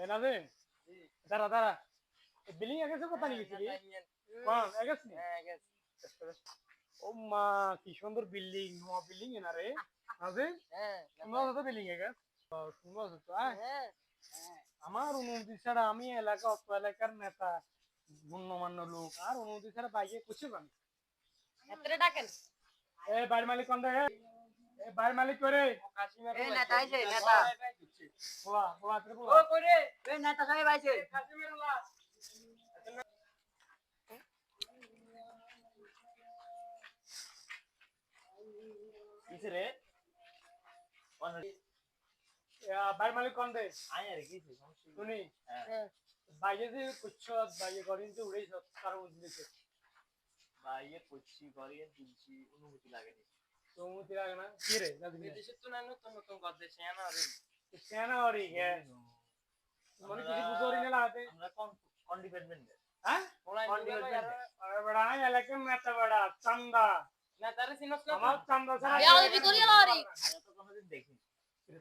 এ নাজিম দাঁড়া দাঁড়া বিলিং এ গেছে কোথা নিয়ে গেছিলি কোন এ গেছ নি ও মা কি সুন্দর বিল্ডিং নোয়া বিল্ডিং এনা রে নাজিম সুন্দর তো বিল্ডিং এ গেছ সুন্দর তো আমার অনুমতি ছাড়া আমি এলাকা অত এলাকার নেতা গণ্যমান্য লোক আর অনুমতি ছাড়া বাইকে কিছু পান এতরে ডাকেন এ বাড়ির মালিক কোন রে এ বাড়ির মালিক করে কাশিমের এই নেতা আইছে নেতা বলা বলা রে বলা ও কইরে এই নেতা সাহেব আইছে কাশিমের বলা কিসরে বাড়ির মালিক কোন রে আয় রে কিসে সমস্যা শুনি হ্যাঁ বাইরে যে কুচ্ছ বাইরে করিন তো উড়েই সব কারো বুঝলিছে বাইয়ে করছি করিয়ে দিচ্ছি অনুমতি লাগেনি তো অনুমতি লাগে না কি রে না দিবি দেশে তো না নতুন নতুন গদ্দে সেনা রে সেনা ওরি হে মনে কিছু বুঝোরি না লাগাতে আমরা কোন ডিপার্টমেন্ট হ্যাঁ কোন ডিপার্টমেন্ট আরে বড়া এলাকা মেটা বড়া চান্দা নেতারে সিনস না আমার চান্দা ছাড়া বিয়ালবি করিয়া লারি আরে তো কোনদিন দেখি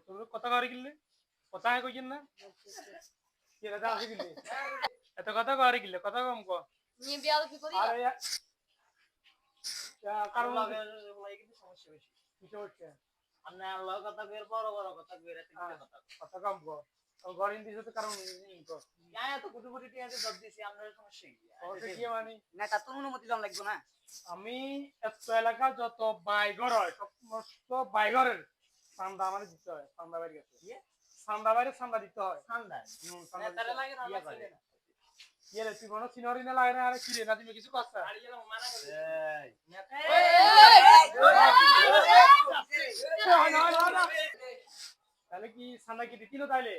তোর কথা করে গিলে কথা কইছেন না কি রে দাও গিলে এত কথা করে গিলে কথা কম কো নি বিয়ালবি করিয়া আরে কারণ লাগে কিন্তু সমস্যা বেশি কিছু হচ্ছে আমরা লগ কথা কইর বড় বড় কথা কইর তিনটা কথা কথা কম কো গরিন দিছে তো কারণ কো আয় তো কুটি কুটি টিয়াতে জব দিছি আমরা সমস্যা কি ওটা কি মানে নেতা তোর অনুমতি জন লাগবে না আমি এত এলাকা যত বাইঘর হয় সমস্ত বাইঘরের চান্দা আমার দিতে হয় চান্দা বাইরে গেছে চান্দা বাইরে চান্দা দিতে হয় ঠান্ডা নেতারে লাগে না ইয়ে রে তুই কোনো সিনারি না লাগে না আরে কি রে না তুমি কিছু করছ আরে গেলাম মানা করে এই নেতা তাহলে কি চান্দা কি দিছিল তাইলে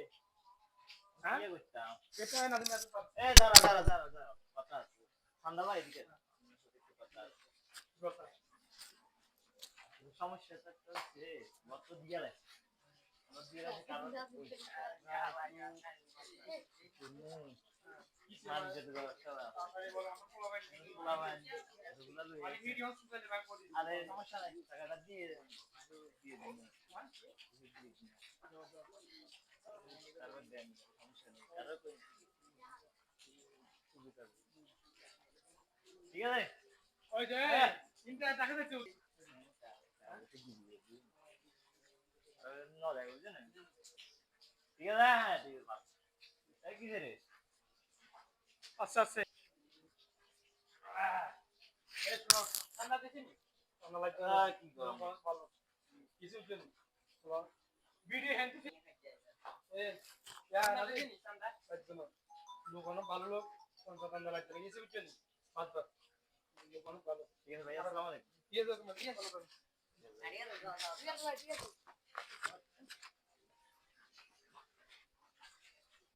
হ্যাঁ কি করতাম কেটে হয় না তুমি এত এ দাঁড়া দাঁড়া দাঁড়া দাঁড়া কথা আছে ঠান্ডা ভাই এদিকে না সমস্যাটা হচ্ছে গত দিয়ে রাখছি আমার দিয়ে রাখছি কারণ আরে সমস্যা নাই টাকাটা দিয়ে দিয়ে দিন তারপর দেন সমস্যা নেই তারপর ঠিক আছে ওই যে চিন্তা টাকা দিতে ঠিক আছে হ্যাঁ ঠিক আছে কি রে আচ্ছা আচ্ছা এই শোনো ঠান্ডা দিছিনি ঠান্ডা লাগছে কি গরম ভালো কিছু দিন ভিডিও হ্যান্ড এ ইয়া না দিছিনি ঠান্ডা একদম লোক অনেক ভালো লোক ঠান্ডা লাগছে কিছু দিন বাদ বাদ লোক অনেক ভালো ঠিক আছে ভাই আসসালামু আলাইকুম দিয়ে দাও তুমি দিয়ে ভালো করে আরে